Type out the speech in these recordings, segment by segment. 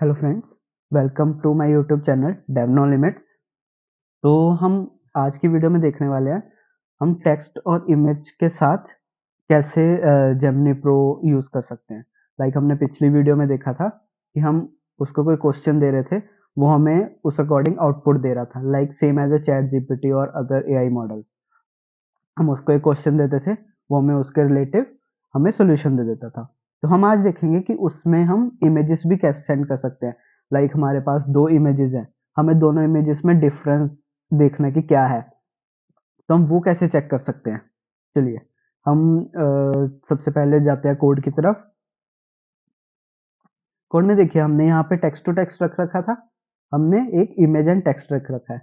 Hello friends, welcome to my YouTube channel dev no limits. तो हम आज की वीडियो में देखने वाले हैं हम टेक्स्ट और इमेज के साथ कैसे जेमिनी प्रो यूज़ कर सकते हैं। लाइक हमने पिछली वीडियो में देखा था कि हम उसको कोई क्वेश्चन दे रहे थे, वो हमें उस अकॉर्डिंग आउटपुट दे रहा था, like same as a chat GPT और अदर एआई मॉडल। हम उसको एक क्वेश्चन देते थे, वो हमें उसके रिलेटिव हमें सॉल्यूशन दे देता था। तो हम आज देखेंगे कि उसमें हम इमेजेस भी कैसे सेंड कर सकते हैं। लाइक हमारे पास दो इमेजेस हैं, हमें दोनों इमेजेस में डिफरेंस देखना कि क्या है, तो हम वो कैसे चेक कर सकते हैं। चलिए हम सबसे पहले जाते हैं कोड की तरफ। कोड में देखिए हमने यहाँ पे टेक्स्ट टू टेक्स्ट रख रखा था, हमने एक इमेज एंड टेक्स्ट रख रखा है।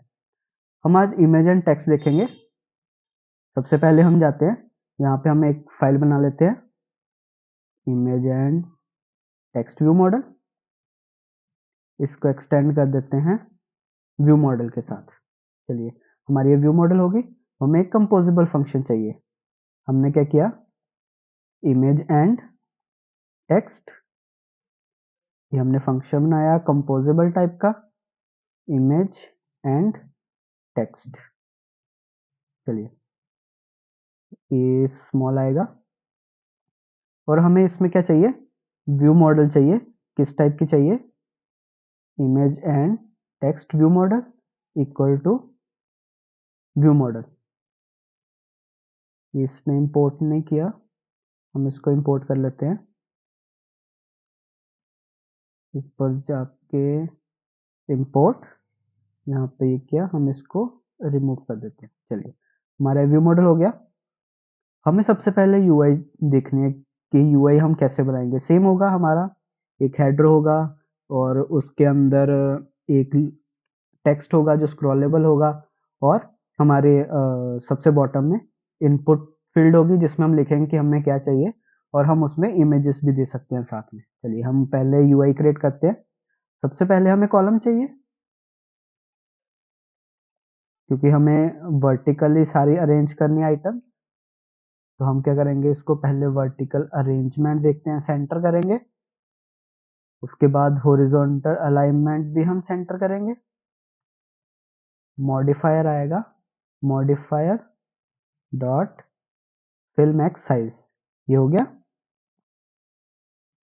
हम आज इमेज एंड टेक्स्ट देखेंगे। सबसे पहले हम जाते हैं, यहाँ पे हम एक फाइल बना लेते हैं, image and text view model. इसको एक्सटेंड कर देते हैं व्यू मॉडल के साथ। चलिए हमारी ये व्यू मॉडल होगी, हमें एक कंपोजिबल फंक्शन चाहिए। हमने क्या किया, इमेज एंड टेक्स्ट, ये हमने फंक्शन बनाया कंपोजिबल टाइप का, इमेज एंड टेक्स्ट। चलिए ये स्मॉल आएगा और हमें इसमें क्या चाहिए, व्यू मॉडल चाहिए। किस टाइप की चाहिए, image and text view model equal to view model. इसने इंपोर्ट नहीं किया, हम इसको इंपोर्ट कर लेते हैं। इस पर जाके इंपोर्ट, यहाँ पे ये किया, हम इसको रिमूव कर देते हैं। चलिए हमारा व्यू मॉडल हो गया। हमें सबसे पहले यूआई देखनी है कि यूआई हम कैसे बनाएंगे। सेम होगा हमारा, एक हेडर होगा और उसके अंदर एक टेक्स्ट होगा जो स्क्रॉलेबल होगा, और हमारे सबसे बॉटम में इनपुट फील्ड होगी जिसमें हम लिखेंगे कि हमें क्या चाहिए, और हम उसमें इमेजेस भी दे सकते हैं साथ में। चलिए हम पहले यूआई क्रिएट करते हैं। सबसे पहले हमें कॉलम चाहिए, क्योंकि हमें वर्टिकली सारी अरेंज करनी है आइटम। तो हम क्या करेंगे, इसको पहले वर्टिकल अरेंजमेंट देखते हैं, सेंटर करेंगे। उसके बाद हॉरिजॉन्टल अलाइनमेंट भी हम सेंटर करेंगे। मॉडिफायर आएगा, modifier dot fill max size, ये हो गया।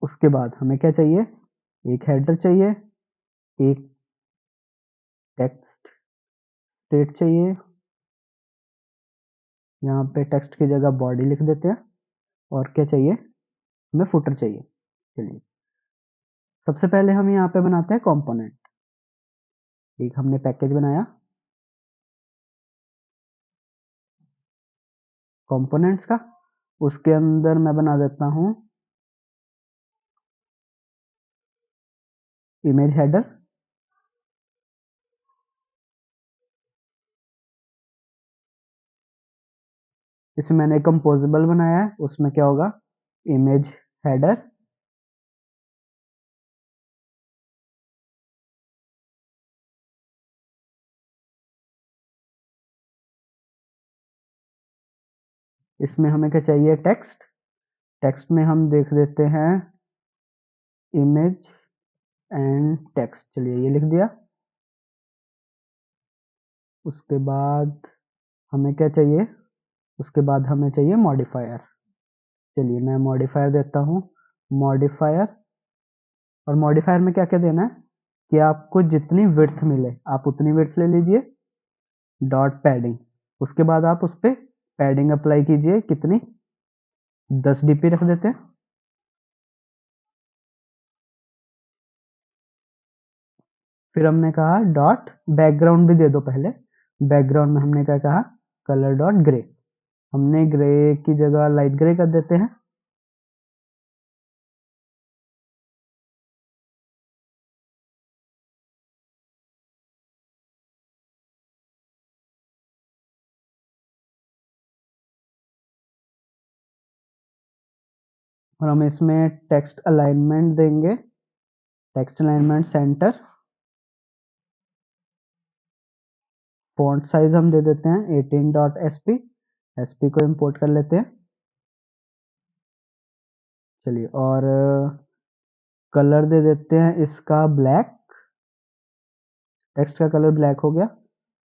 उसके बाद हमें क्या चाहिए, एक हेडर चाहिए, एक टेक्स्ट स्टेट चाहिए। यहाँ पे टेक्स्ट की जगह बॉडी लिख देते हैं, और क्या चाहिए, हमें फुटर चाहिए। चलिए सबसे पहले हम यहाँ पे बनाते हैं कंपोनेंट। एक हमने पैकेज बनाया कंपोनेंट्स का, उसके अंदर मैं बना देता हूँ इमेज हेडर। इसमें मैंने कंपोजिबल बनाया है, उसमें क्या होगा, इमेज हेडर। इसमें हमें क्या चाहिए, टेक्स्ट। टेक्स्ट में हम देख देते हैं इमेज एंड टेक्स्ट। चलिए ये लिख दिया। उसके बाद हमें क्या चाहिए, उसके बाद हमें चाहिए मॉडिफायर। चलिए मैं मॉडिफायर देता हूँ, मॉडिफायर। और मॉडिफायर में क्या क्या देना है कि आपको जितनी विड्थ मिले आप उतनी विड्थ ले लीजिए, डॉट पैडिंग। उसके बाद आप उस पर पैडिंग अप्लाई कीजिए, कितनी, 10 डीपी रख देते हैं। फिर हमने कहा डॉट बैकग्राउंड भी दे दो पहले। बैकग्राउंड में हमने क्या कहा, कलर डॉट ग्रे। हमने ग्रे की जगह लाइट ग्रे कर देते हैं। और हम इसमें टेक्स्ट अलाइनमेंट देंगे, text alignment centre. Font size हम दे देते हैं 18.sp, एसपी को इंपोर्ट कर लेते हैं। चलिए और कलर दे देते हैं इसका ब्लैक, टेक्स्ट का कलर ब्लैक हो गया।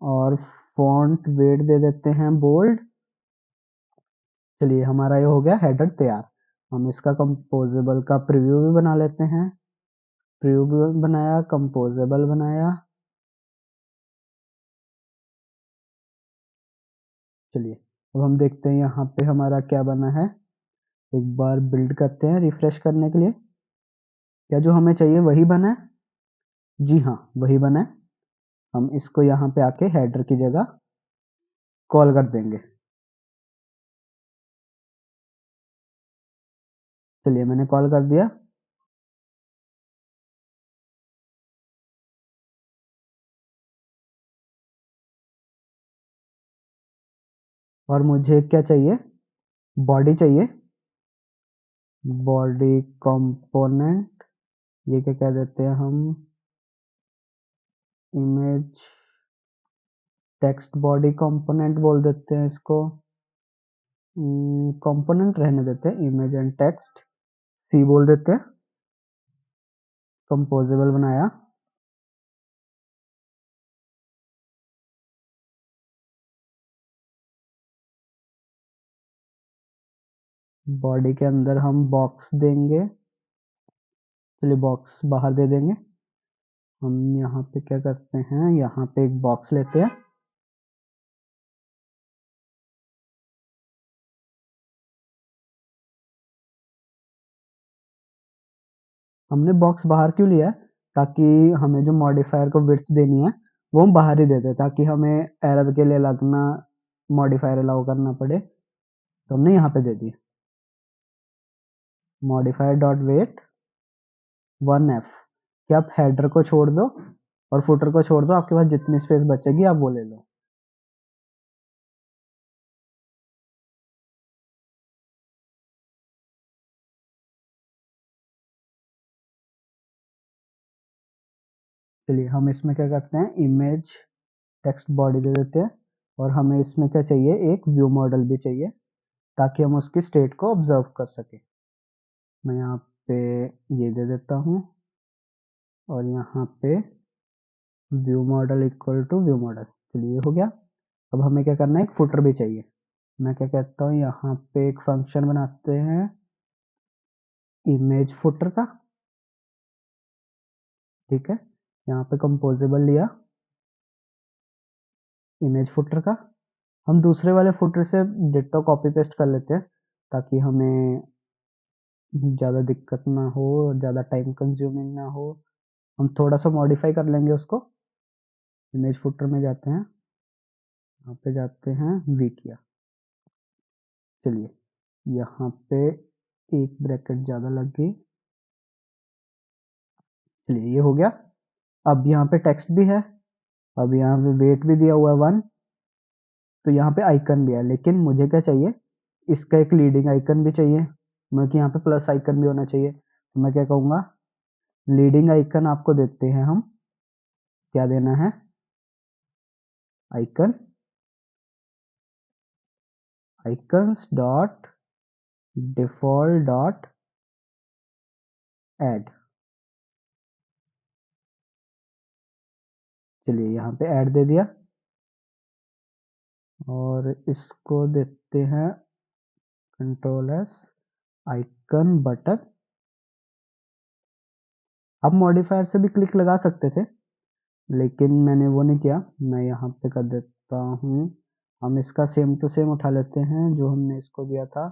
और फॉन्ट वेट दे देते हैं बोल्ड। चलिए हमारा ये हो गया हेडर तैयार। हम इसका कंपोजेबल का प्रीव्यू भी बना लेते हैं। प्रीव्यू भी बनाया, कंपोजेबल बनाया। चलिए अब हम देखते हैं यहाँ पे हमारा क्या बना है। एक बार बिल्ड करते हैं रिफ्रेश करने के लिए। क्या जो हमें चाहिए वही बना है? जी हाँ, वही बना है। हम इसको यहाँ पे आके हेडर की जगह कॉल कर देंगे। चलिए मैंने कॉल कर दिया। और मुझे क्या चाहिए? बॉडी चाहिए। बॉडी कंपोनेंट, ये क्या कह देते हैं हम, इमेज टेक्स्ट बॉडी कंपोनेंट बोल देते हैं इसको। कंपोनेंट रहने देते हैं, इमेज एंड टेक्स्ट सी बोल देते हैं। कंपोजेबल बनाया। बॉडी के अंदर हम बॉक्स देंगे। चलिए बॉक्स बाहर दे देंगे। हम यहाँ पे क्या करते हैं, यहाँ पे एक बॉक्स लेते हैं। हमने बॉक्स बाहर क्यों लिया है? ताकि हमें जो मॉडिफायर को विड्थ देनी है वो हम बाहर ही दे दें, ताकि हमें एरर के लिए लगना मॉडिफायर अलाउ करना पड़े। तो हमने यहाँ पे दे दी मॉडिफायर डॉट वेट 1f। कि आप हेडर को छोड़ दो और फुटर को छोड़ दो, आपके पास जितनी स्पेस बचेगी आप वो ले लो। चलिए हम इसमें क्या करते हैं, इमेज टेक्स्ट बॉडी दे देते हैं। और हमें इसमें क्या चाहिए, एक व्यू मॉडल भी चाहिए, ताकि हम उसकी स्टेट को ऑब्जर्व कर सके। मैं यहाँ पे ये दे देता हूँ और यहाँ पे view model equal to view model. चलिए ये हो गया। अब हमें क्या करना है, एक फुटर भी चाहिए। मैं क्या कहता हूँ, यहाँ पे एक फंक्शन बनाते हैं इमेज फुटर का। ठीक है, यहाँ पे कंपोजेबल लिया इमेज फुटर का। हम दूसरे वाले फुटर से डिट्टो कॉपी पेस्ट कर लेते हैं, ताकि हमें ज़्यादा दिक्कत ना हो, ज़्यादा टाइम कंज्यूमिंग ना हो। हम थोड़ा सा मॉडिफाई कर लेंगे उसको। इमेज फुटर में जाते हैं, यहाँ पे जाते हैं विकिया। चलिए यहाँ पे एक ब्रैकेट ज़्यादा लग गई। चलिए ये हो गया। अब यहाँ पे टेक्स्ट भी है, अब यहाँ पे वेट भी दिया हुआ है 1। तो यहाँ पे आइकन भी है, लेकिन मुझे क्या चाहिए, इसका एक लीडिंग आइकन भी चाहिए। मैं कि यहाँ पे प्लस आइकन भी होना चाहिए। तो मैं क्या कहूँगा, लीडिंग आइकन आपको देते हैं हम। क्या देना है, icon icons dot default dot add. चलिए यहाँ पे ऐड दे दिया और इसको देते हैं कंट्रोल एस आइकन बटन। आप मॉडिफायर से भी क्लिक लगा सकते थे, लेकिन मैंने वो नहीं किया। मैं यहाँ पे कर देता हूँ, हम इसका सेम टू सेम उठा लेते हैं जो हमने इसको दिया था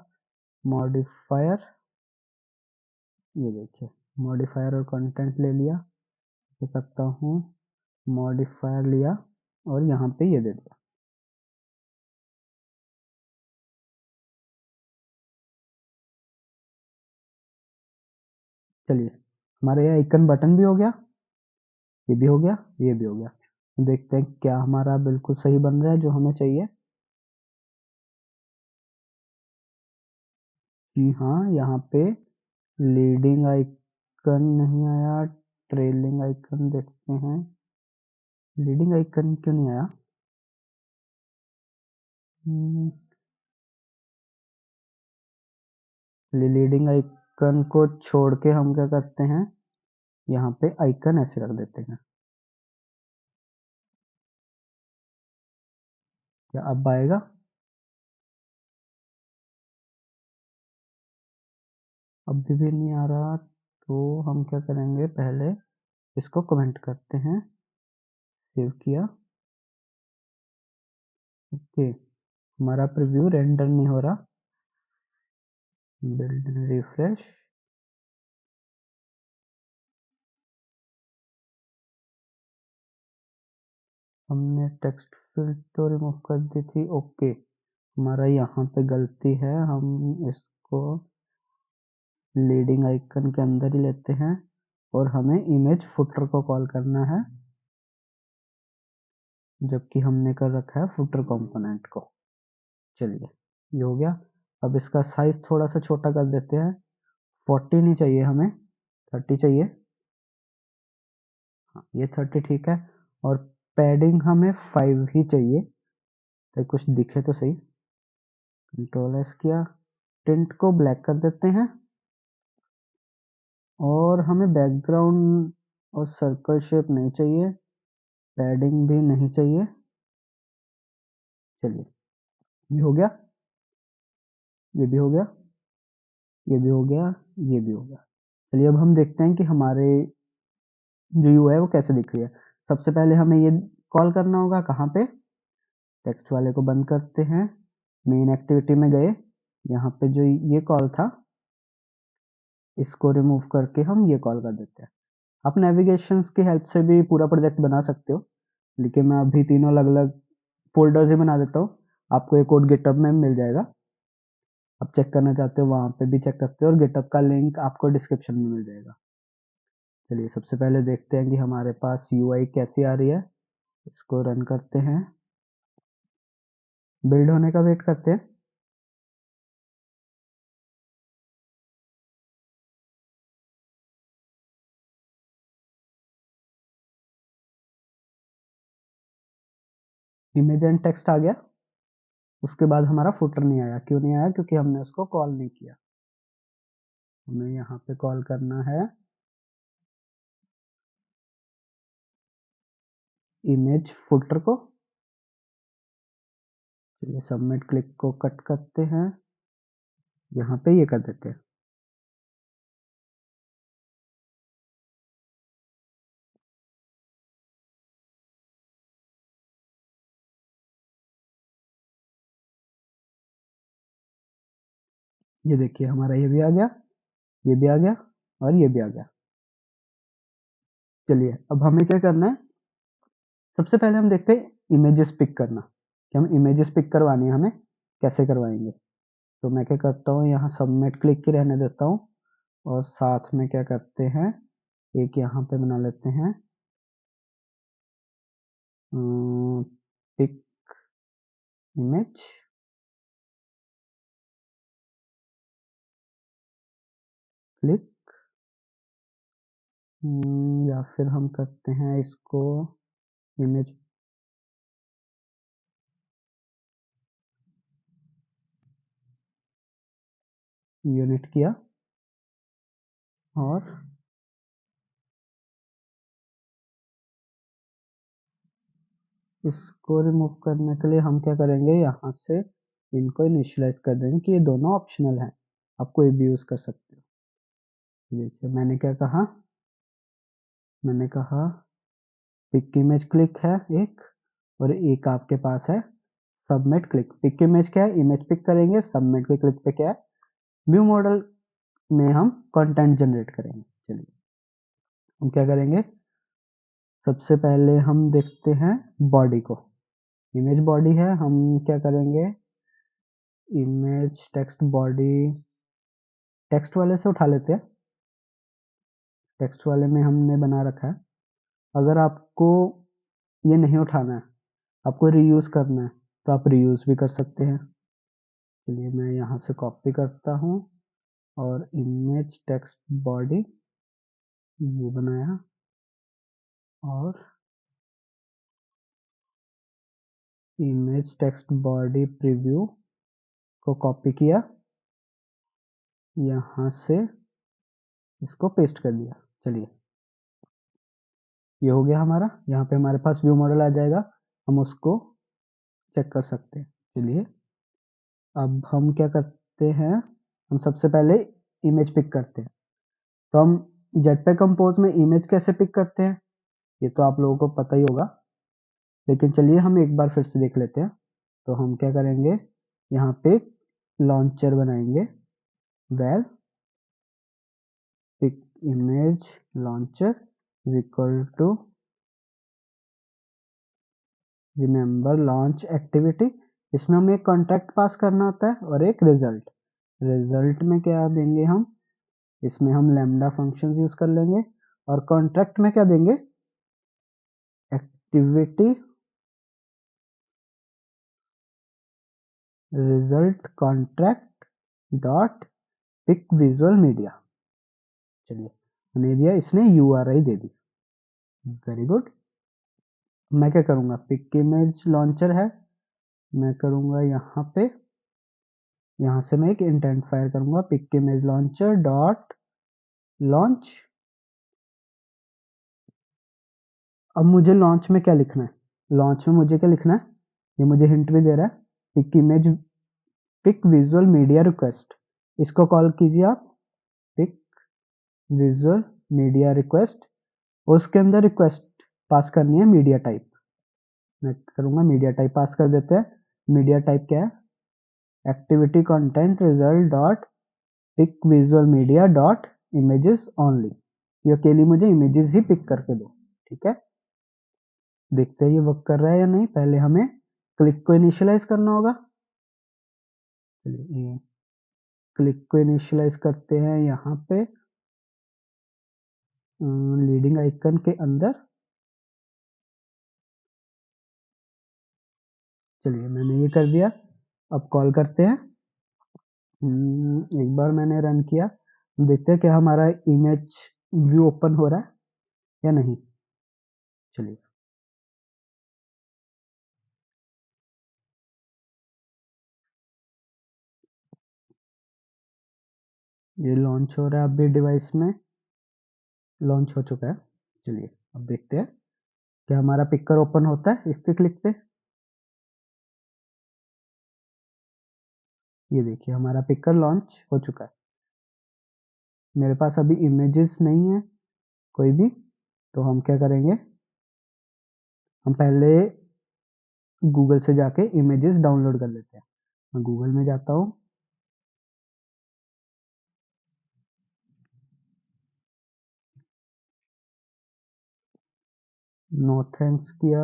मॉडिफायर। ये देखिए मॉडिफायर और कंटेंट ले लिया। ये करता हूँ, मॉडिफायर लिया और यहाँ पे ये दे दिया। चलिए हमारा ये आइकन बटन भी हो गया, ये भी हो गया, ये भी हो गया। देखते हैं क्या हमारा बिल्कुल सही बन रहा है जो हमें चाहिए। जी हाँ, यहाँ पे लीडिंग आइकन नहीं आया, ट्रेलिंग आइकन देखते हैं। लीडिंग आइकन क्यों नहीं आया? लीडिंग आइकन को छोड़ के हम क्या करते हैं, यहाँ पे आइकन ऐसे रख देते हैं। क्या अब आएगा? अभी भी नहीं आ रहा, तो हम क्या करेंगे, पहले इसको कमेंट करते हैं। सेव किया। ओके, हमारा प्रीव्यू रेंडर नहीं हो रहा। Build refresh. हमने टेक्स्ट फील्ड तो रिमूव कर दी थी। ओके, हमारा यहाँ पे गलती है, हम इसको लीडिंग आइकन के अंदर ही लेते हैं और हमें इमेज फुटर को कॉल करना है, जबकि हमने कर रखा है फुटर कंपोनेंट को। चलिए, ये हो गया। अब इसका साइज थोड़ा सा छोटा कर देते हैं। 40 नहीं चाहिए हमें, 30 चाहिए। हाँ, ये 30 ठीक है। और पैडिंग हमें 5 ही चाहिए, ताकि कुछ दिखे तो सही। कंट्रोल एस किया, टिंट को ब्लैक कर देते हैं। और हमें बैकग्राउंड और सर्कल शेप नहीं चाहिए, पैडिंग भी नहीं चाहिए। चलिए, ये हो गया, ये भी हो गया, ये भी हो गया, ये भी हो गया। चलिए, अब हम देखते हैं कि हमारे जो यूआई है वो कैसे दिख रही है। सबसे पहले हमें ये कॉल करना होगा, कहाँ पे? टेक्स्ट वाले को बंद करते हैं, मेन एक्टिविटी में गए, यहाँ पे जो ये कॉल था इसको रिमूव करके हम ये कॉल कर देते हैं। आप नेविगेशन की हेल्प से भी पूरा प्रोजेक्ट बना सकते हो, लेकिन मैं अभी तीनों अलग अलग फोल्डर्स ही बना देता हूँ। आपको ये कोड गिटहब में मिल जाएगा, आप चेक करना चाहते हो वहाँ पे भी चेक करते हो, और गिटहब का लिंक आपको डिस्क्रिप्शन में मिल जाएगा। चलिए, सबसे पहले देखते हैं कि हमारे पास यूआई कैसी आ रही है। इसको रन करते हैं, बिल्ड होने का वेट करते हैं। इमेज एंड टेक्स्ट आ गया। उसके बाद हमारा फुटर नहीं आया। क्यों नहीं आया? क्योंकि हमने उसको कॉल नहीं किया। हमें यहाँ पे कॉल करना है इमेज फुटर को। चलिए, सबमिट क्लिक को कट करते हैं, यहाँ पे ये कर देते हैं। ये देखिए, हमारा ये भी आ गया, ये भी आ गया, और ये भी आ गया। चलिए, अब हमें क्या करना है, सबसे पहले हम देखते हैं इमेजेस पिक करना, कि हम इमेजेस पिक करवानी है, हमें कैसे करवाएंगे। तो मैं क्या करता हूँ, यहाँ सबमिट क्लिक ही रहने देता हूँ, और साथ में क्या करते हैं, एक यहाँ पे बना लेते हैं पिक इमेज, क्लिक, या फिर हम करते हैं इसको इमेज यूनिट किया, और इसको रिमूव करने के लिए हम क्या करेंगे, यहाँ से इनको इनिशियलाइज कर देंगे कि ये दोनों ऑप्शनल हैं, आप कोई भी यूज कर सकते हो। देखिए, मैंने क्या कहा, मैंने कहा पिक इमेज क्लिक है एक, और एक आपके पास है सबमिट क्लिक। पिक इमेज क्या है, इमेज पिक करेंगे, सबमिट के क्लिक पे क्या है, व्यू मॉडल में हम कंटेंट जनरेट करेंगे। चलिए, हम क्या करेंगे, सबसे पहले हम देखते हैं बॉडी को। इमेज बॉडी है, हम क्या करेंगे, इमेज टेक्स्ट बॉडी टेक्स्ट वाले से उठा लेते हैं। टेक्स्ट वाले में हमने बना रखा है। अगर आपको ये नहीं उठाना है, आपको रीयूज करना है, तो आप रीयूज भी कर सकते हैं। चलिए, मैं यहाँ से कॉपी करता हूँ, और इमेज टेक्स्ट बॉडी ये बनाया, और इमेज टेक्स्ट बॉडी प्रीव्यू को कॉपी किया, यहाँ से इसको पेस्ट कर दिया। चलिए, ये हो गया हमारा। यहाँ पे हमारे पास व्यू मॉडल आ जाएगा, हम उसको चेक कर सकते हैं। चलिए अब हम क्या करते हैं, हम सबसे पहले इमेज पिक करते हैं। तो हम जेटपैक कंपोज में इमेज कैसे पिक करते हैं ये तो आप लोगों को पता ही होगा, लेकिन चलिए हम एक बार फिर से देख लेते हैं। तो हम क्या करेंगे, यहाँ पे लॉन्चर बनाएंगे, var pick image launcher is equal to remember launch activity. इसमें हमें एक कॉन्ट्रैक्ट पास करना होता है और एक रिजल्ट। रिजल्ट में क्या देंगे हम, इसमें हम लैम्डा फंक्शन यूज कर लेंगे, और कॉन्ट्रैक्ट में क्या देंगे, activity result contract dot pick visual media. चलिए हमने दिया, इसने URI दे दी, वेरी गुड। मैं क्या करूँगा, पिक इमेज लॉन्चर है, मैं करूँगा यहाँ पे, यहाँ से मैं एक इंटेंट फायर करूँगा, pick image launcher dot launch. अब मुझे लॉन्च में क्या लिखना है, लॉन्च में मुझे क्या लिखना है, ये मुझे हिंट भी दे रहा है, pick image pick visual media request. इसको कॉल कीजिए आप, पिक विजुअल मीडिया रिक्वेस्ट, उसके अंदर रिक्वेस्ट पास करनी है मीडिया टाइप। मैं करूँगा मीडिया टाइप पास कर देते हैं। मीडिया टाइप क्या है, activity content result dot pick visual media dot images only. ये अकेली मुझे इमेजेस ही पिक करके दो, ठीक है। देखते हैं ये वर्क कर रहा है या नहीं। पहले हमें क्लिक को इनिशियलाइज करना होगा। चलिए क्लिक को इनिशियलाइज करते हैं यहाँ पे लीडिंग आइकन के अंदर। चलिए मैंने ये कर दिया, अब कॉल करते हैं। एक बार मैंने रन किया, देखते हैं क्या हमारा इमेज व्यू ओपन हो रहा है या नहीं। चलिए ये लॉन्च हो रहा है, अभी डिवाइस में लॉन्च हो चुका है। चलिए अब देखते हैं क्या हमारा पिकर ओपन होता है इस पे क्लिक पे। ये देखिए हमारा पिकर लॉन्च हो चुका है। मेरे पास अभी इमेजेस नहीं है कोई भी, तो हम क्या करेंगे, हम पहले गूगल से जाके इमेजेस डाउनलोड कर लेते हैं। मैं गूगल में जाता हूँ, नो थैंक्स किया,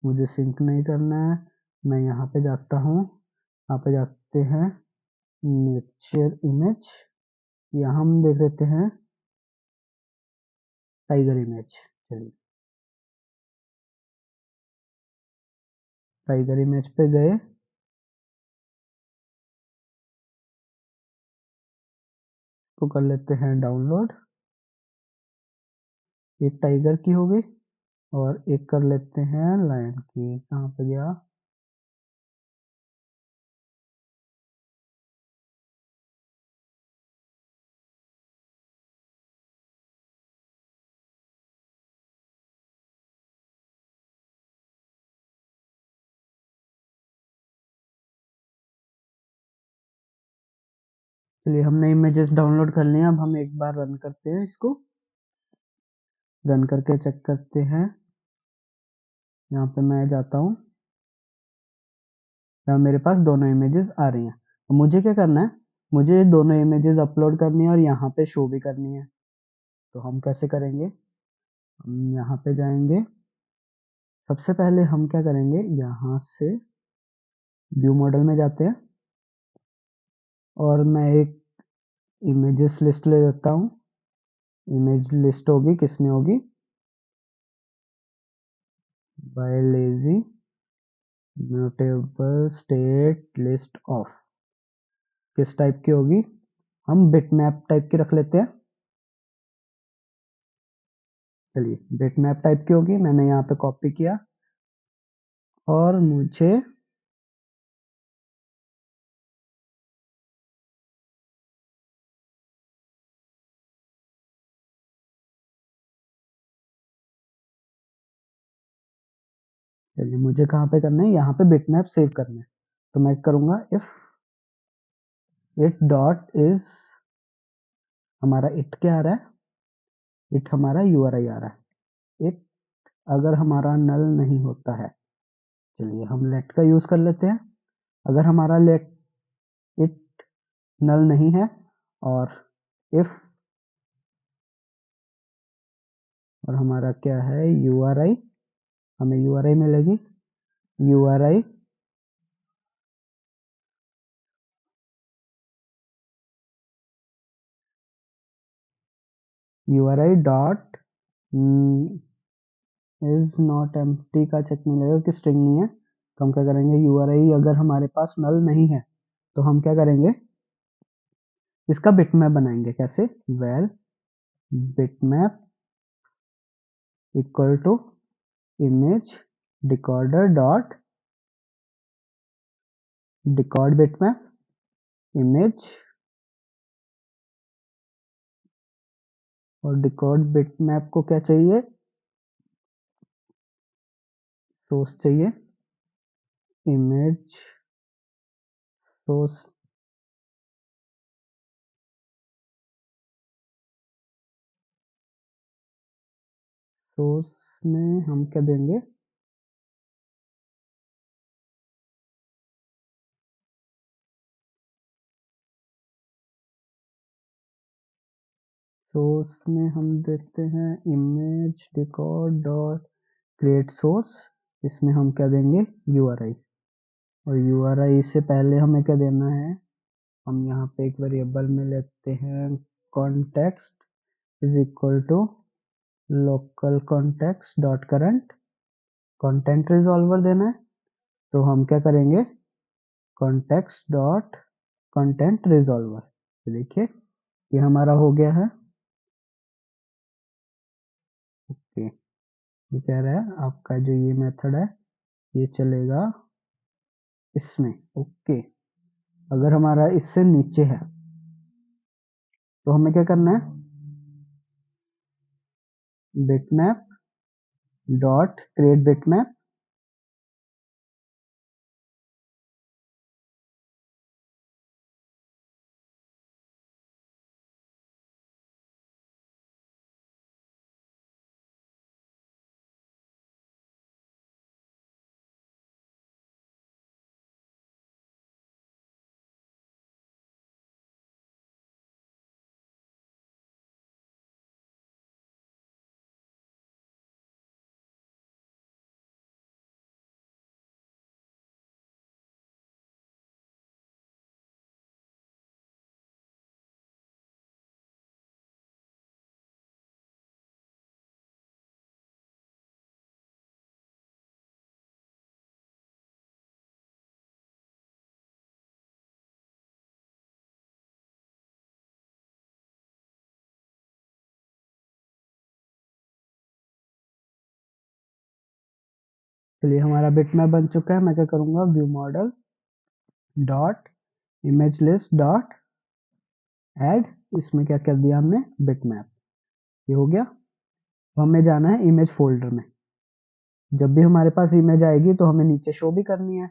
मुझे सिंक नहीं करना है। मैं यहाँ पे जाता हूँ, यहाँ पे जाते हैं नेचर इमेज, यहाँ हम देख लेते हैं टाइगर इमेज। चलिए टाइगर इमेज पे गए, तो कर लेते हैं डाउनलोड। एक टाइगर की हो गई और एक कर लेते हैं लायन की। कहाँ पे गया, चलिए हमने इमेजेस डाउनलोड कर लिया। अब हम एक बार रन करते हैं इसको, रन करके चेक करते हैं। यहाँ पे मैं जाता हूँ, यहाँ मेरे पास दोनों इमेजेस आ रही हैं। तो मुझे क्या करना है, मुझे दोनों इमेजेस अपलोड करनी है और यहाँ पे शो भी करनी है। तो हम कैसे करेंगे, हम यहाँ पे जाएंगे, सबसे पहले हम क्या करेंगे, यहाँ से व्यू मॉडल में जाते हैं और मैं एक इमेजेस लिस्ट ले लेता हूँ। इमेज लिस्ट होगी किसमें होगी, by lazy mutable state list of, किस टाइप की होगी, हम बिटमैप टाइप की रख लेते हैं। चलिए बिटमैप टाइप की होगी, मैंने यहाँ पे कॉपी किया और मुझे चलिए मुझे कहाँ पे करना है, यहाँ पे बिटमैप सेव करना है, तो मैं करूँगा इफ इट डॉट इज, हमारा इट क्या आ रहा है, इट हमारा यूआरआई आ रहा है। इट अगर हमारा नल नहीं होता है, चलिए हम लेट का यूज कर लेते हैं। अगर हमारा लेट इट नल नहीं है और इफ, और हमारा क्या है यूआरआई, हमें यूआरआई मिलेगी, URI URI dot is not empty का चेक मिलेगा कि स्ट्रिंग नहीं है, तो हम क्या करेंगे यूआरआई अगर हमारे पास नल नहीं है तो हम क्या करेंगे, इसका बिटमैप बनाएंगे। कैसे, val bitmap equal to image decoder dot decode bitmap image, और डिकोड बिटमैप को क्या चाहिए, सोर्स चाहिए, इमेज सोर्स, सोर्स में हम क्या देंगे, सोर्स में हम देते हैं image decode dot create source, इसमें हम क्या देंगे यूआरआई, और यूआरआई से पहले हमें क्या देना है, हम यहाँ पे एक वेरिएबल में लेते हैं context is equal to local context dot current, content resolver देना है, तो हम क्या करेंगे कॉन्टेक्स्ट डॉट कंटेंट रिजॉल्वर। देखिए ये हमारा हो गया है, ओके। ये कह रहा है आपका जो ये मेथड है ये चलेगा इसमें, ओके। अगर हमारा इससे नीचे है तो हमें क्या करना है, बिटमैप डॉट क्रिएट बिटमैप, चलिए हमारा बिटमैप बन चुका है। मैं क्या करूंगा view model dot image list dot add, इसमें क्या कर दिया हमने बिटमैप, ये हो गया। तो हमें जाना है इमेज फोल्डर में, जब भी हमारे पास इमेज आएगी तो हमें नीचे शो भी करनी है,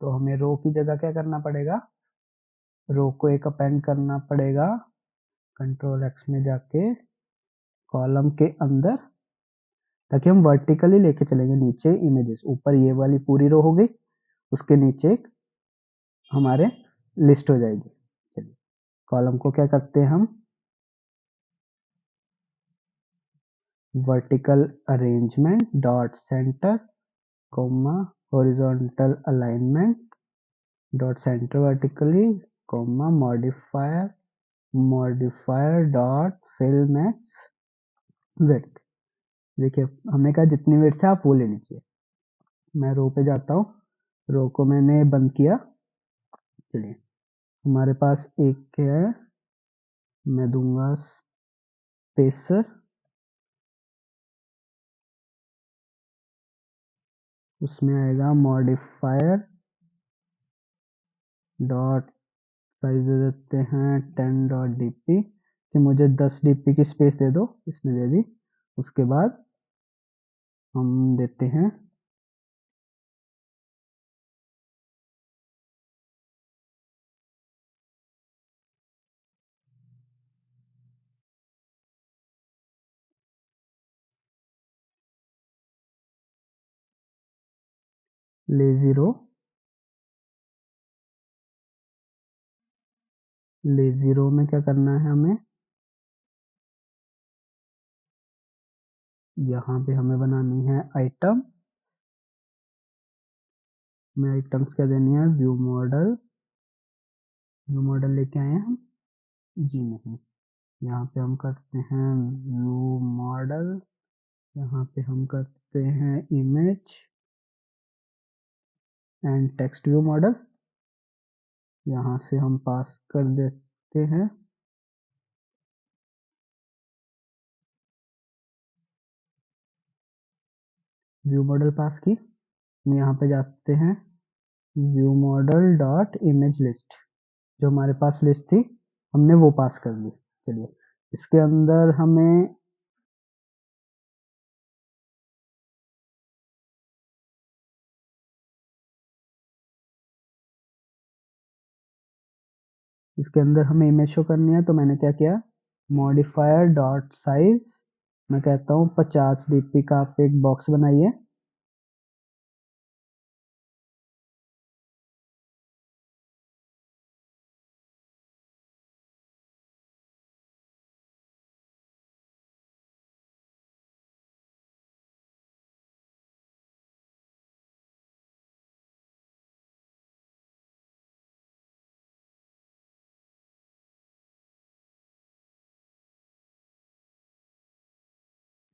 तो हमें रो की जगह क्या करना पड़ेगा, रो को एक अपेंड करना पड़ेगा कंट्रोल एक्स में जाके कॉलम के अंदर, ताकि हम वर्टिकली लेके चलेंगे नीचे इमेजेस, ऊपर ये वाली पूरी रो हो गई, उसके नीचे एक हमारे लिस्ट हो जाएगी। चलिए कॉलम को क्या करते हैं हम, vertical arrangement dot centre comma horizontal alignment dot centre vertically comma modifier dot fill max width. देखिए हमें कहा जितनी विड्थ है आप वो लेनी चाहिए। मैं रो पे जाता हूँ, रो को मैंने बंद किया। चलिए हमारे पास एक है, मैं दूंगा स्पेसर, उसमें आएगा मॉडिफायर डॉट साइज दे देते हैं 10 डॉट डीपी, कि मुझे 10 डीपी की स्पेस दे दो, इसने दे दी। उसके बाद हम देते हैं लेजी रो, लेजी रो में क्या करना है हमें, यहाँ पे हमें बनानी है आइटम, में आइटम्स क्या देनी है, व्यू मॉडल, व्यू मॉडल लेके आए हैं हम, जी नहीं, यहाँ पे हम करते हैं व्यू मॉडल, यहाँ पे हम करते हैं image and text view model, यहाँ से हम पास कर देते हैं व्यू मॉडल पास की, हम यहाँ पे जाते हैं view model dot image list, जो हमारे पास लिस्ट थी हमने वो पास कर दी। चलिए इसके अंदर हमें इमेज शो करनी है, तो मैंने क्या किया, मॉडिफायर डॉट साइज, मैं कहता हूँ 50 dp का आप एक बॉक्स बनाइए,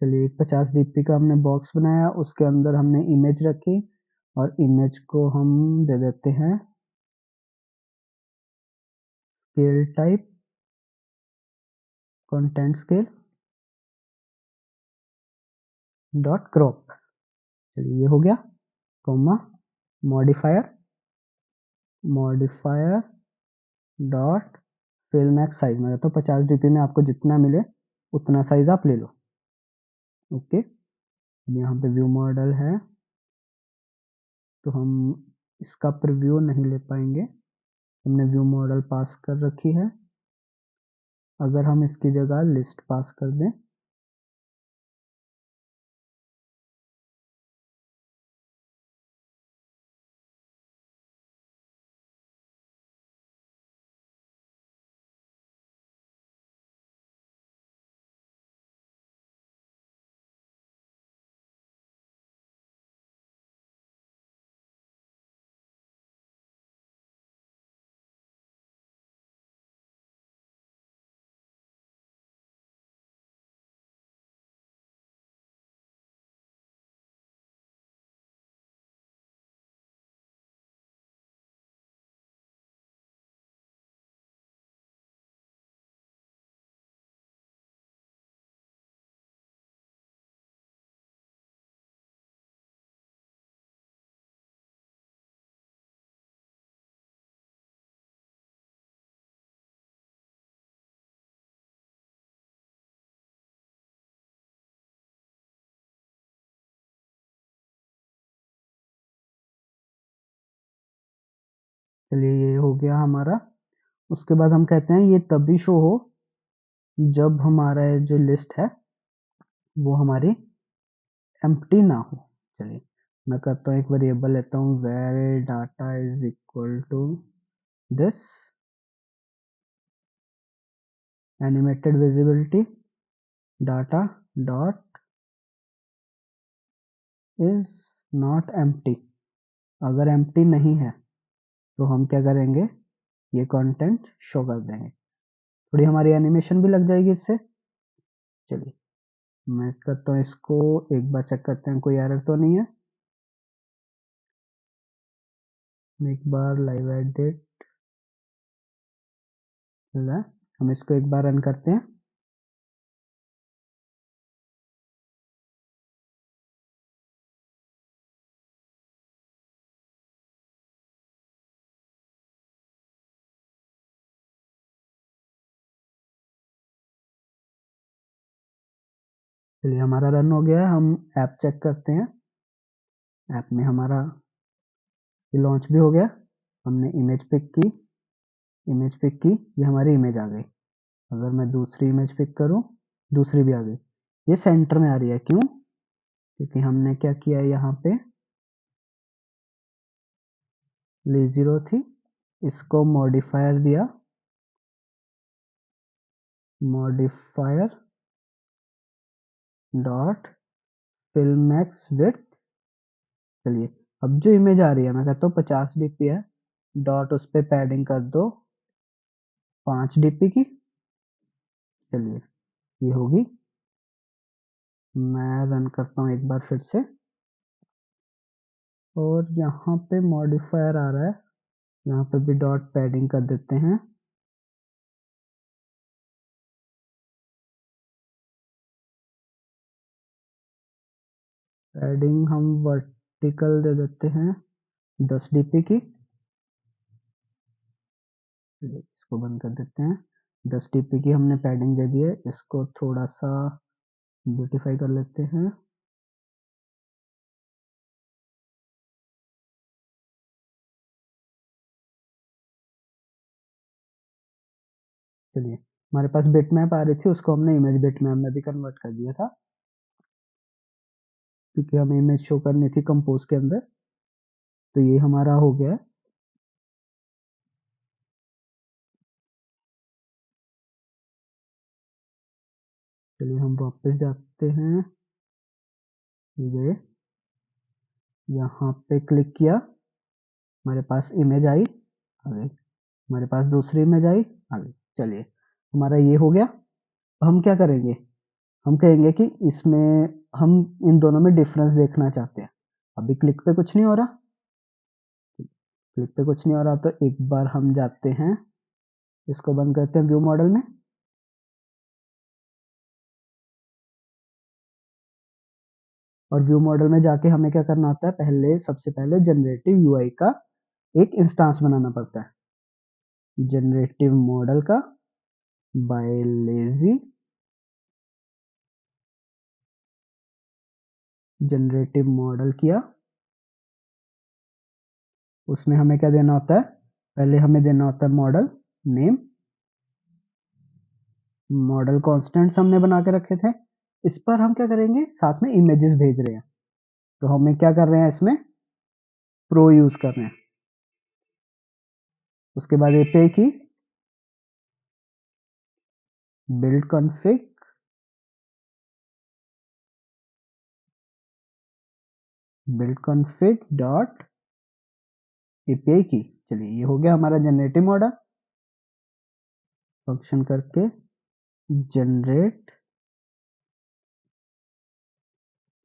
चलिए एक 50 dp का हमने बॉक्स बनाया, उसके अंदर हमने इमेज रखी और इमेज को हम दे देते हैं scale type, content scale dot crop, चलिए ये हो गया, comma modifier, modifier dot fill max size, मैं कहता हूँ 50 dp में आपको जितना मिले उतना साइज आप ले लो, ओके। यहाँ पे व्यू मॉडल है तो हम इसका प्रीव्यू नहीं ले पाएंगे, हमने व्यू मॉडल पास कर रखी है, अगर हम इसकी जगह लिस्ट पास कर दें, चलिए ये हो गया हमारा। उसके बाद हम कहते हैं ये तभी शो हो जब हमारा जो लिस्ट है वो हमारी एम्प्टी ना हो। चलिए मैं करता हूँ एक वेरिएबल लेता हूँ where data is equal to this animated visibility data dot is not empty, अगर एम्प्टी नहीं है तो हम क्या करेंगे, ये कंटेंट शो कर देंगे, थोड़ी हमारी एनिमेशन भी लग जाएगी इससे। चलिए मैं करता हूँ इसको, एक बार चेक करते हैं कोई एरर तो नहीं है, एक बार लाइव एडिट, हम इसको एक बार रन करते हैं, चलिए हमारा रन हो गया है, हम ऐप चेक करते हैं, ऐप में हमारा ये लॉन्च भी हो गया, हमने इमेज पिक की, इमेज पिक की, ये हमारी इमेज आ गई, अगर मैं दूसरी इमेज पिक करूं, दूसरी भी आ गई, ये सेंटर में आ रही है, क्यों, क्योंकि हमने क्या किया है यहाँ पे, लेजी रो थी, इसको मॉडिफायर दिया, modifier dot fill max width. चलिए अब जो इमेज आ रही है मैं कहता हूँ 50 डीपी है, डॉट उस पर पैडिंग कर दो 5 डीपी की। चलिए ये होगी, मैं रन करता हूँ एक बार फिर से, और यहाँ पे मॉडिफायर आ रहा है, यहाँ पे भी डॉट पैडिंग कर देते हैं। पैडिंग हम वर्टिकल दे देते हैं 10 डीपी की। इसको बंद कर देते हैं, 10 डीपी की हमने पैडिंग दे दी है, इसको थोड़ा सा ब्यूटीफाई कर लेते हैं। चलिए हमारे पास बिटमैप आ रही थी, उसको हमने इमेज बिटमैप में भी कन्वर्ट कर दिया था, क्योंकि हमें इमेज शो करनी थी कंपोज के अंदर। तो ये हमारा हो गया है। चलिए हम वापस जाते हैं, ये यहाँ पे क्लिक किया, हमारे पास इमेज आई, आ गई, हमारे पास दूसरी इमेज आई, आ गई। चलिए हमारा ये हो गया। अब हम क्या करेंगे, हम कहेंगे कि इसमें हम इन दोनों में डिफरेंस देखना चाहते हैं। अभी क्लिक पे कुछ नहीं हो रहा, क्लिक पे कुछ नहीं हो रहा, तो एक बार हम जाते हैं, इसको बंद करते हैं व्यू मॉडल में, और व्यू मॉडल में जाके हमें क्या करना होता है, पहले सबसे पहले जनरेटिव यूआई का एक इंस्टेंस बनाना पड़ता है, जनरेटिव मॉडल का बाय लेजी, जनरेटिव मॉडल किया, उसमें हमें क्या देना होता है, पहले हमें देना होता है मॉडल नेम, मॉडल कॉन्स्टेंट्स हमने बना के रखे थे, इस पर हम क्या करेंगे, साथ में इमेजेस भेज रहे हैं, तो हमें क्या कर रहे हैं, इसमें प्रो यूज कर रहे हैं। उसके बाद एपीआई की build config, build config dot API की। चलिए ये हो गया हमारा जनरेटिव मॉडल। फंक्शन करके जनरेट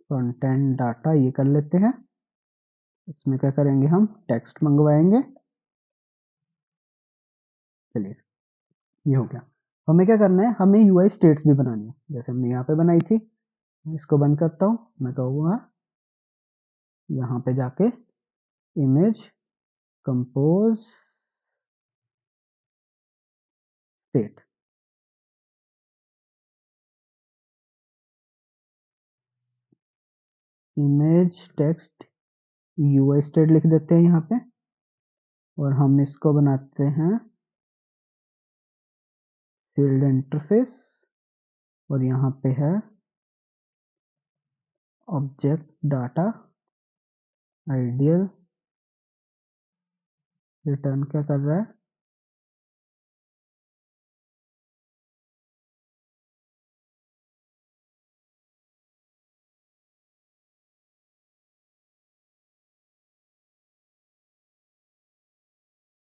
कंटेंट डाटा ये कर लेते हैं, इसमें क्या करेंगे, हम टेक्स्ट मंगवाएंगे। चलिए ये हो गया। हमें क्या करना है, हमें यूआई स्टेट्स भी बनानी है, जैसे हमने यहाँ पे बनाई थी। इसको बंद करता हूँ, मैं कहूँगा यहाँ पे जाके image compose state, image text UI state लिख देते हैं यहाँ पे, और हम इसको बनाते हैं फील्ड इंटरफेस, और यहाँ पे है ऑब्जेक्ट डाटा आइडियल, रिटर्न क्या कर रहा है,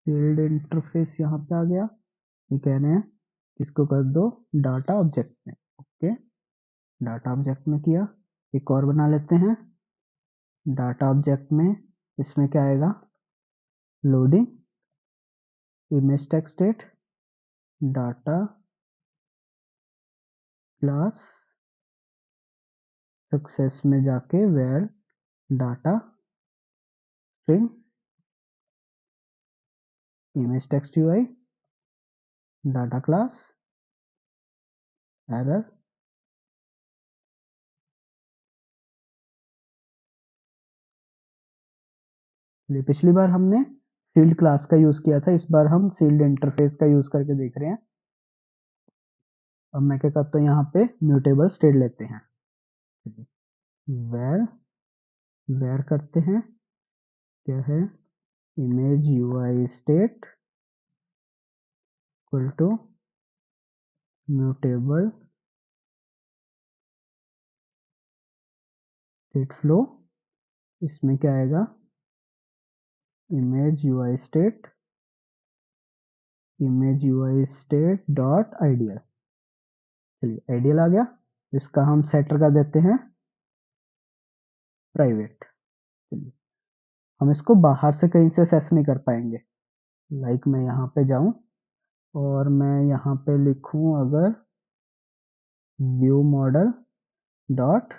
फील्ड इंटरफेस यहाँ पे आ गया। ये कह रहे हैं इसको कर दो डाटा ऑब्जेक्ट में, ओके, डाटा ऑब्जेक्ट में किया। एक और बना लेते हैं डाटा ऑब्जेक्ट में, इसमें क्या आएगा, loading image text state data class success में जाके where data string image text UI data class error. पिछली बार हमने फील्ड क्लास का यूज किया था, इस बार हम फील्ड इंटरफेस का यूज करके देख रहे हैं। अब मैं क्या करता हूँ, यहाँ पे म्यूटेबल स्टेट लेते हैं, वेर वेर करते हैं, क्या है image UI state equal to mutable state flow। इसमें क्या आएगा, image UI state dot ideal. चलिए आइडियल आ गया, इसका हम सेटर का देते हैं प्राइवेट। चलिए हम इसको बाहर से कहीं से एक्सेस नहीं कर पाएंगे। लाइक मैं यहाँ पे जाऊँ और मैं यहाँ पे लिखूँ अगर व्यू मॉडल डॉट,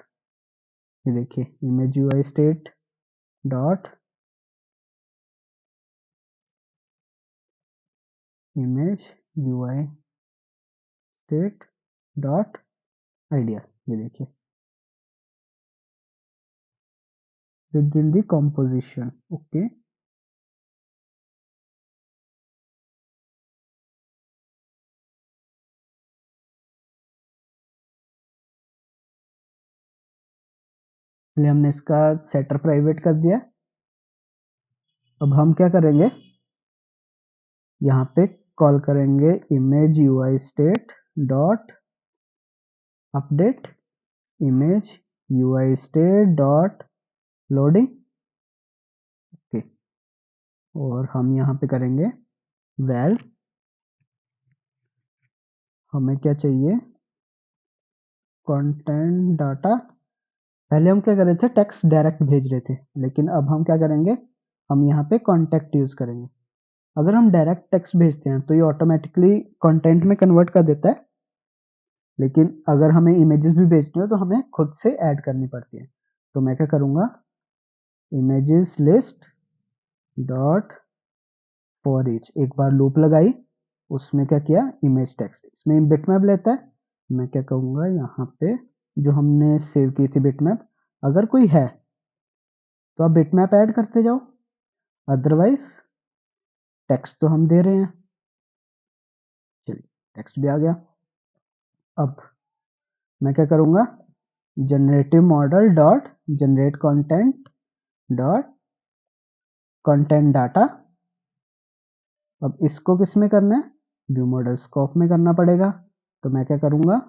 ये देखिए image UI state dot image UI state dot idea, ये देखिए with in the composition. Okay, हमने इसका सेटर प्राइवेट कर दिया। अब हम क्या करेंगे, यहाँ पे कॉल करेंगे image UI state dot update image UI state dot loading. Okay, और हम यहाँ पे करेंगे वैल, हमें क्या चाहिए, कंटेंट डाटा। पहले हम क्या कर रहे थे, टेक्स्ट डायरेक्ट भेज रहे थे, लेकिन अब हम क्या करेंगे, हम यहाँ पे कॉन्टेक्ट यूज करेंगे। अगर हम डायरेक्ट टेक्स्ट भेजते हैं तो ये ऑटोमेटिकली कंटेंट में कन्वर्ट कर देता है, लेकिन अगर हमें इमेजेस भी भेजनी हो तो हमें खुद से ऐड करनी पड़ती है। तो मैं क्या करूँगा, images list dot for each, एक बार लूप लगाई, उसमें क्या किया, इमेज टेक्स्ट, इसमें बिटमैप लेता है। मैं क्या कहूँगा, यहाँ पे जो हमने सेव की थी बिटमैप, अगर कोई है तो आप बिटमैप ऐड करते जाओ, अदरवाइज टेक्स्ट तो हम दे रहे हैं। चलिए टेक्स्ट भी आ गया। अब मैं क्या करूँगा, generative model dot generate content dot content data. अब इसको किस में करना है, व्यू मॉडल स्कोप में करना पड़ेगा। तो मैं क्या करूँगा,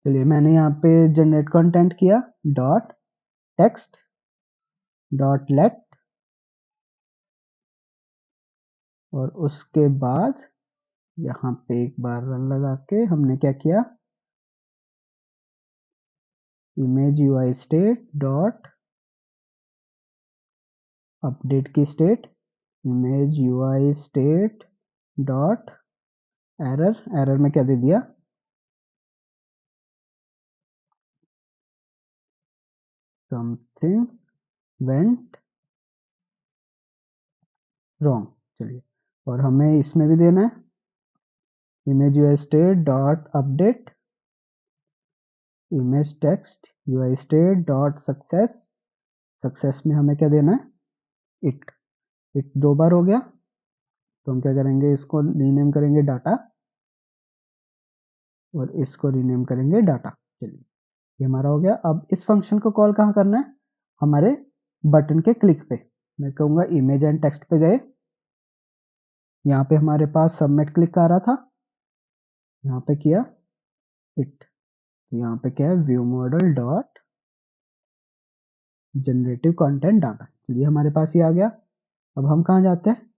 चलिए मैंने यहाँ पे जनरेट कंटेंट किया डॉट टेक्स्ट डॉट लेट, और उसके बाद यहाँ पे एक बार रन लगा के हमने क्या किया, image UI state dot update की state image UI state dot error, error में क्या दे दिया, समथिंग वेंट रॉन्ग। चलिए, और हमें इसमें भी देना है image UI state dot update image text UI state dot success, success में हमें क्या देना है, इट। इट दो बार हो गया, तो हम क्या करेंगे, इसको रीनेम करेंगे डाटा और इसको रीनेम करेंगे डाटा। चलिए ये हमारा हो गया। अब इस फंक्शन को कॉल कहाँ करना है, हमारे बटन के क्लिक पे। मैं कहूँगा इमेज एंड टेक्स्ट पे गए, यहाँ पे हमारे पास सबमिट क्लिक आ रहा था, यहाँ पे किया इट, यहाँ पे क्या है, view model dot generative content data. चलिए हमारे पास ये आ गया। अब हम कहाँ जाते हैं,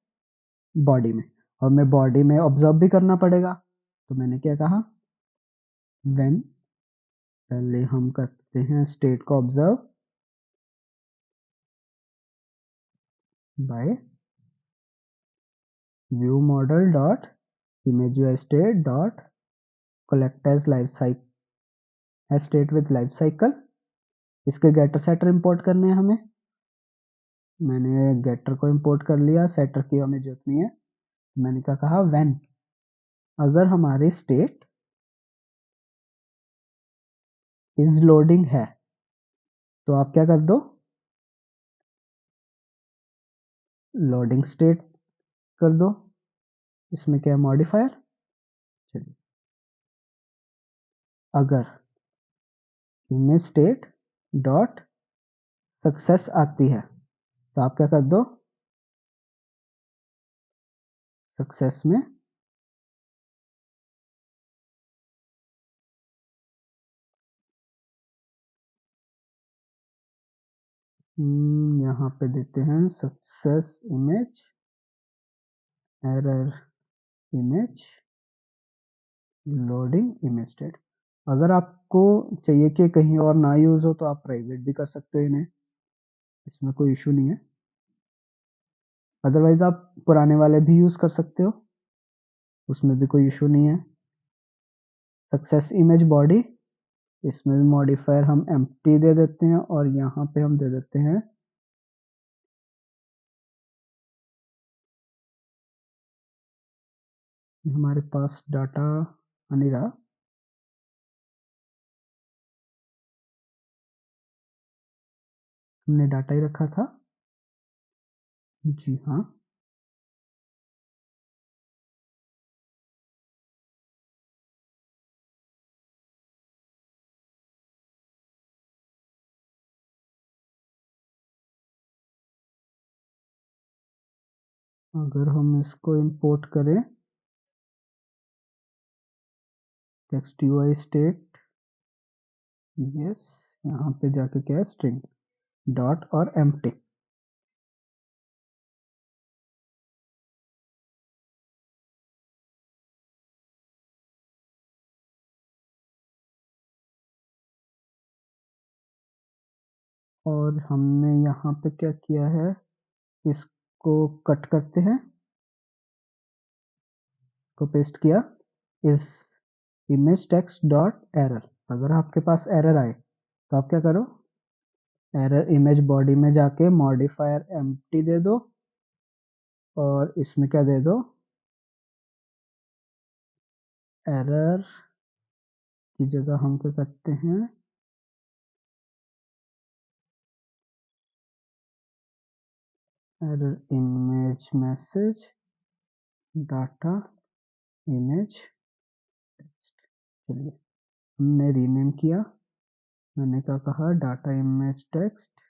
बॉडी में, और हमें बॉडी में ऑब्जर्व भी करना पड़ेगा। तो मैंने क्या कहा, व्हेन, पहले हम करते हैं स्टेट को observe by view model dot image UI state dot collect as life cycle as state with life cycle. इसके गेटर सेटर इंपोर्ट करने हैं हमें, मैंने गेटर को इंपोर्ट कर लिया, सेटर की हमें जरूरत नहीं है। मैंने क्या कहा, व्हेन अगर हमारी स्टेट इज लोडिंग है तो आप क्या कर दो, लोडिंग स्टेट कर दो। इसमें क्या है, मॉडिफायर। चलिए, अगर इमेज स्टेट डॉट सक्सेस आती है तो आप क्या कर दो, सक्सेस में यहाँ पे देते हैं success image, error image, loading image state. अगर आपको चाहिए कि कहीं और ना यूज हो तो आप प्राइवेट भी कर सकते हो इन्हें, इसमें कोई इशू नहीं है। अदरवाइज आप पुराने वाले भी यूज कर सकते हो, उसमें भी कोई इशू नहीं है। सक्सेस इमेज बॉडी, इसमें भी मॉडिफायर हम एम्प्टी दे देते हैं और यहाँ पे हम दे देते हैं हमारे पास डाटा नहीं रहा, हमने डाटा ही रखा था। जी हाँ, अगर हम इसको इंपोर्ट करें टेक्स्ट यूआई स्टेट, यस, यहाँ पे जाके क्या है, स्ट्रिंग डॉट और एम्प्टी। और हमने यहाँ पे क्या किया है, इसको कट करते हैं, को पेस्ट किया, इस इमेज टेक्स्ट डॉट एरर। अगर आपके पास एरर आए तो आप क्या करो, एरर इमेज बॉडी में जाके मॉडिफायर एम्प्टी दे दो और इसमें क्या दे दो, एरर की जगह हम क्या करते हैं, error image message data image text. चलिए, हमने रीनेम किया, मैंने क्या कहा, data image text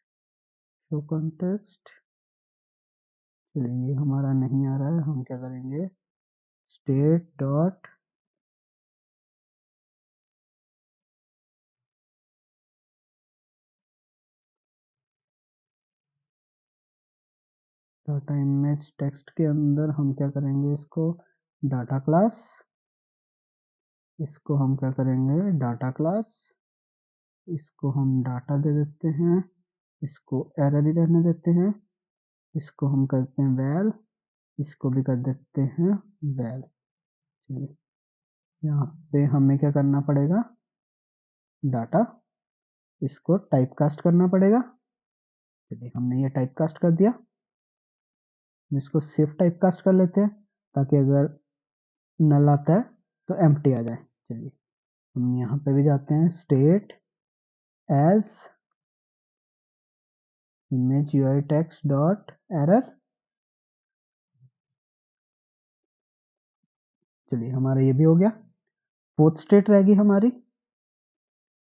show context. चलिए, ये हमारा नहीं आ रहा है, हम क्या करेंगे, state dot data image text के अंदर हम क्या करेंगे, इसको डाटा क्लास, इसको हम क्या करेंगे, डाटा क्लास, इसको हम डाटा दे देते हैं, इसको एरर ही रहने देते हैं, इसको हम करते हैं वैल, इसको भी कर देते हैं वैल। चलिए, यहाँ पे हमें क्या करना पड़ेगा, डाटा, इसको टाइप कास्ट करना पड़ेगा। चलिए, हमने ये टाइप कास्ट कर दिया, इसको सिर्फ टाइप कास्ट कर लेते हैं ताकि अगर नल आता है तो एम्प्टी आ जाए। चलिए, हम यहाँ पे भी जाते हैं, state as image UI text dot error. चलिए, हमारा ये भी हो गया। फोर्थ स्टेट रहेगी हमारी,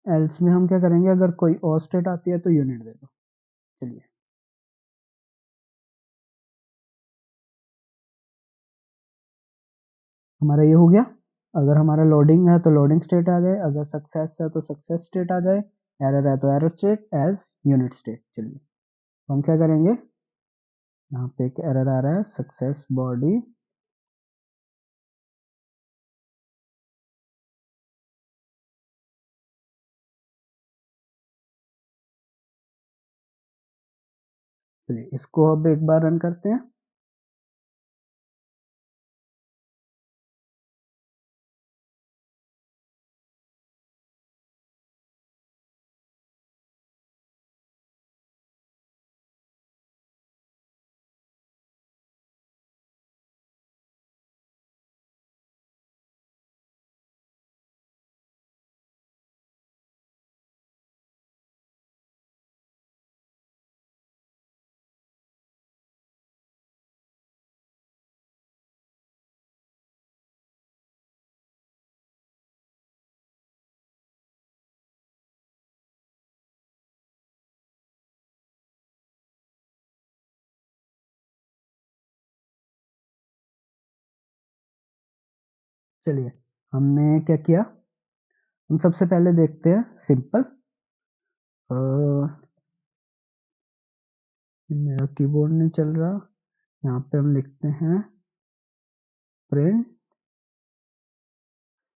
एल्स में हम क्या करेंगे, अगर कोई और स्टेट आती है तो यूनिट दे दो। चलिए, हमारा ये हो गया। अगर हमारा लोडिंग है तो लोडिंग स्टेट आ जाए, अगर सक्सेस है तो सक्सेस स्टेट आ जाए, एरर है तो error state as unit state. चलिए, हम क्या करेंगे, यहाँ पे एक एरर आ रहा है, सक्सेस बॉडी, चलिए इसको अब एक बार रन करते हैं। चलिए हमने क्या किया, हम सबसे पहले देखते हैं सिंपल। मेरा कीबोर्ड नहीं चल रहा, यहाँ पे हम लिखते हैं प्रिंट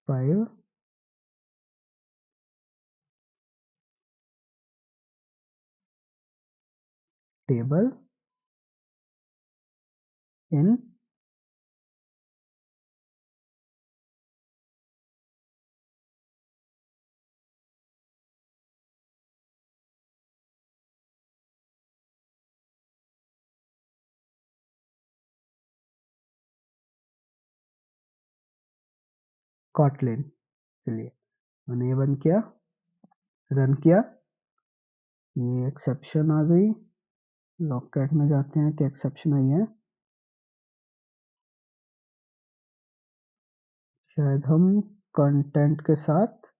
5 टेबल इन कॉटलिन। चलिए मैंने ये बंद किया, रन किया, ये एक्सेप्शन आ गई। लॉककैट में जाते हैं कि एक्सेप्शन आई है, शायद हम कंटेंट के साथ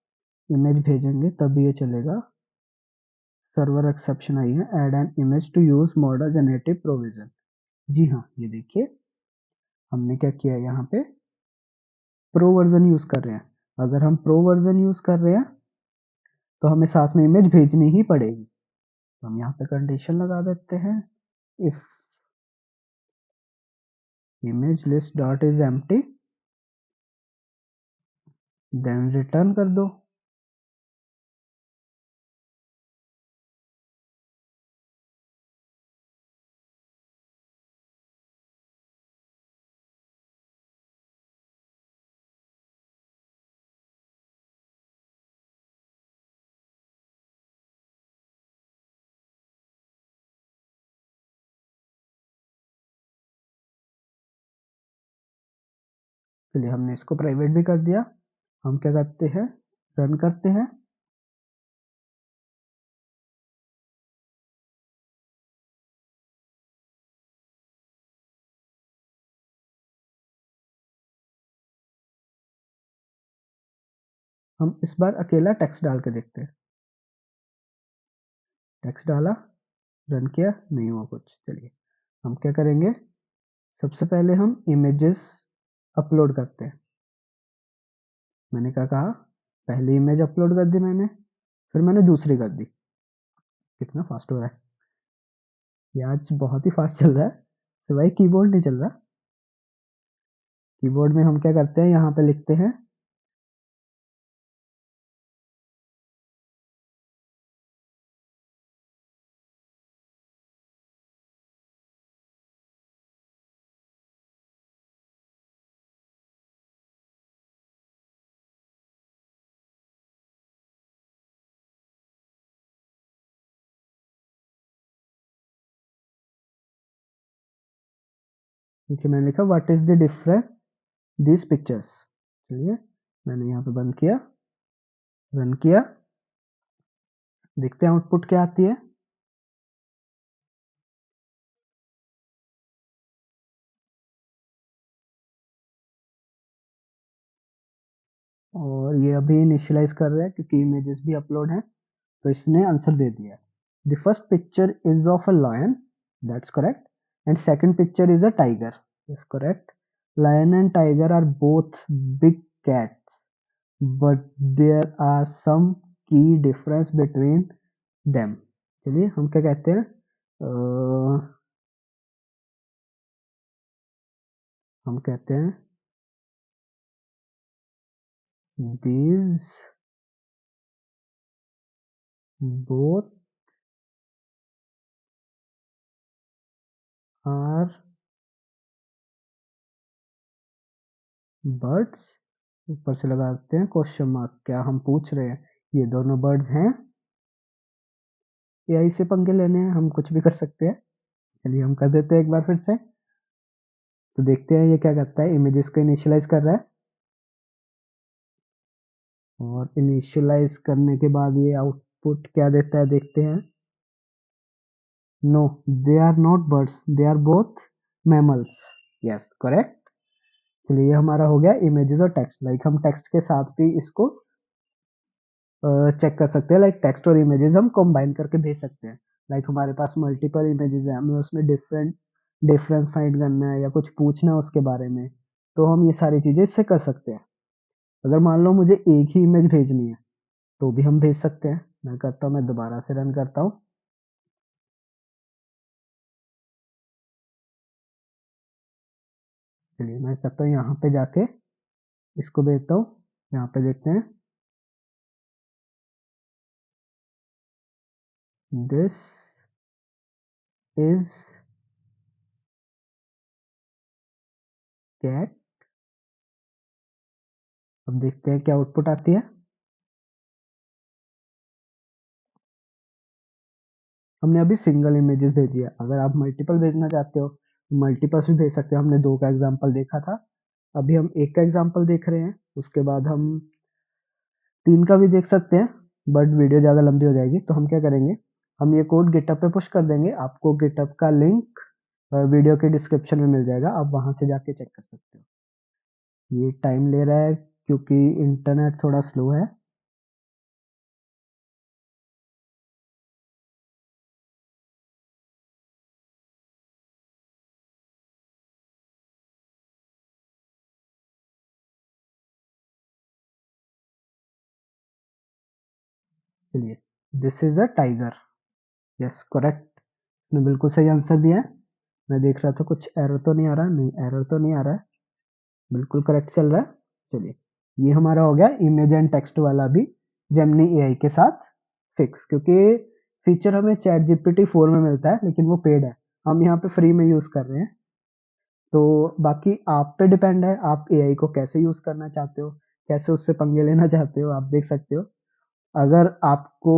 इमेज भेजेंगे तब ये चलेगा। सर्वर एक्सेप्शन आई है, add an image to use model generative provision. जी हाँ, ये देखिए हमने क्या किया, यहाँ पे प्रो वर्जन यूज कर रहे हैं। अगर हम प्रो वर्जन यूज कर रहे हैं तो हमें साथ में इमेज भेजनी ही पड़ेगी। तो हम यहाँ पे कंडीशन लगा देते हैं, if image list dot is empty then return कर दो। चलिए हमने इसको प्राइवेट भी कर दिया। हम क्या करते हैं, रन करते हैं। हम इस बार अकेला टेक्स्ट डाल के देखते हैं। टेक्स्ट डाला, रन किया, नहीं हुआ कुछ। चलिए हम क्या करेंगे, सबसे पहले हम इमेजेस अपलोड करते हैं। मैंने क्या कहा, पहली इमेज अपलोड कर दी मैंने, फिर मैंने दूसरी कर दी। कितना फास्ट हो रहा है ये, आज बहुत ही फास्ट चल रहा है। तो भाई कीबोर्ड नहीं चल रहा। कीबोर्ड में हम क्या करते हैं, यहाँ पे लिखते हैं देखिए मैंने लिखा what is the difference this pictures. चलिए मैंने यहाँ पे बंद किया, रन किया, देखते हैं आउटपुट क्या आती है। और ये अभी इनिशियलाइज कर रहा है क्योंकि इमेजेस भी अपलोड हैं, तो इसने आंसर दे दिया। The first picture is of a lion, that's correct, and second picture is a tiger, is correct. Lion and tiger are both big cats, but there are some key difference between them. चलिए हम क्या कहते हैं, हम कहते हैं these both are birds। ऊपर से लगाते हैं क्वेश्चन मार्क, क्या हम पूछ रहे हैं ये दोनों बर्ड्स हैं। एआई से पंगे लेने हैं, हम कुछ भी कर सकते हैं। चलिए हम कर देते हैं एक बार फिर से, तो देखते हैं ये क्या करता है। इमेजेस को इनिशियलाइज कर रहा है, और इनिशियलाइज करने के बाद ये आउटपुट क्या देता है देखते हैं। No, they are not birds, they are both mammals. Yes correct. चलिए ये हमारा हो गया इमेजेस और टेक्स्ट। लाइक हम टेक्स्ट के साथ भी इसको चेक कर सकते हैं, लाइक टेक्स्ट और इमेजेस हम कंबाइन करके भेज सकते हैं। लाइक हमारे पास मल्टीपल इमेजेस है, हमें उसमें डिफरेंट डिफरेंस फाइंड करना है या कुछ पूछना है उसके बारे में, तो हम ये सारी चीजें इससे कर सकते हैं। अगर मान लो मुझे एक ही इमेज भेजनी है तो भी हम भेज सकते हैं। मैं करता हूँ, मैं दोबारा से रन करता हूँ। चलिए मैं करता हूँ यहाँ पे जाके इसको भेजता हूँ। यहाँ पे देखते हैं, दिस इज कैट। अब देखते हैं क्या आउटपुट आती है। हमने अभी सिंगल इमेजेस भेजी है। अगर आप मल्टीपल भेजना चाहते हो तो मल्टीपल्स भी भेज सकते हो। हमने 2 का एग्जांपल देखा था, अभी हम 1 का एग्जांपल देख रहे हैं। उसके बाद हम 3 का भी देख सकते हैं, बट वीडियो ज़्यादा लंबी हो जाएगी। तो हम क्या करेंगे, हम ये कोड गिटहब पे पुश कर देंगे। आपको गिटहब का लिंक वीडियो के डिस्क्रिप्शन में मिल जाएगा, आप वहाँ से जाके चेक कर सकते हो। ये टाइम ले रहा है क्योंकि इंटरनेट थोड़ा स्लो है। चलिए, this is a tiger. Yes, correct. ने बिल्कुल सही आंसर दिया है। मैं देख रहा था कुछ एरर तो नहीं आ रहा, नहीं एरर तो नहीं आ रहा है, बिल्कुल करेक्ट चल रहा है। चलिए, ये हमारा हो गया इमेज एंड टेक्स्ट वाला भी जेमिनी एआई के साथ फिक्स। क्योंकि फीचर हमें चैट जीपीटी 4 में मिलता है, लेकिन वो पेड है, हम यहाँ पे फ्री में यूज कर रहे हैं। तो बाकी आप पे डिपेंड है, आप एआई को कैसे यूज करना चाहते हो, कैसे उससे पंगे लेना चाहते हो, आप देख सकते हो। अगर आपको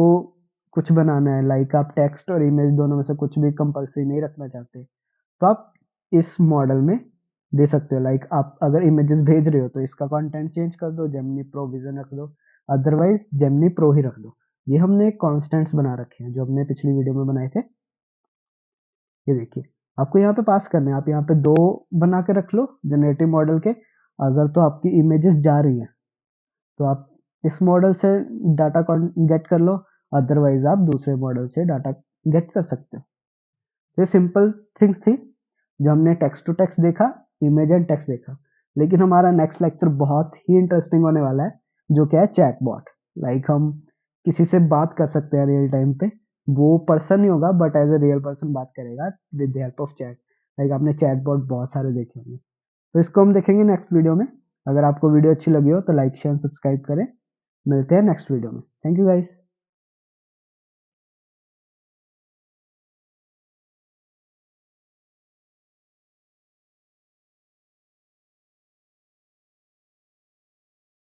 कुछ बनाना है, लाइक आप टेक्स्ट और इमेज दोनों में से कुछ भी कंपल्सरी नहीं रखना चाहते, तो आप इस मॉडल में दे सकते हो। लाइक आप अगर इमेजेस भेज रहे हो तो इसका कंटेंट चेंज कर दो, जेमिनी प्रो विजन रख दो, अदरवाइज जेमिनी प्रो ही रख दो। ये हमने कॉन्स्टेंट्स बना रखे हैं जो हमने पिछली वीडियो में बनाए थे। ये देखिए, आपको यहाँ पे पास करने हैं, आप यहाँ पे 2 बना के रख लो जनरेटिव मॉडल के। अगर तो आपकी इमेजेस जा रही हैं तो आप इस मॉडल से डाटा गेट कर लो, अदरवाइज आप दूसरे मॉडल से डाटा गेट कर सकते हो। ये सिंपल थिंग्स थी जो हमने टेक्स्ट टू टेक्स्ट देखा, इमेज एंड टेक्स्ट देखा। लेकिन हमारा नेक्स्ट लेक्चर बहुत ही इंटरेस्टिंग होने वाला है, जो क्या है, चैटबॉट। लाइक हम किसी से बात कर सकते हैं रियल टाइम पे, वो पर्सन ही होगा but as a real person बात करेगा with the help of chat. Like आपने चैटबॉट बहुत सारे देखे होंगे। तो इसको हम देखेंगे नेक्स्ट वीडियो में। अगर आपको वीडियो अच्छी लगी हो तो लाइक शेयर सब्सक्राइब करें। मिलते हैं नेक्स्ट वीडियो में। Thank you guys.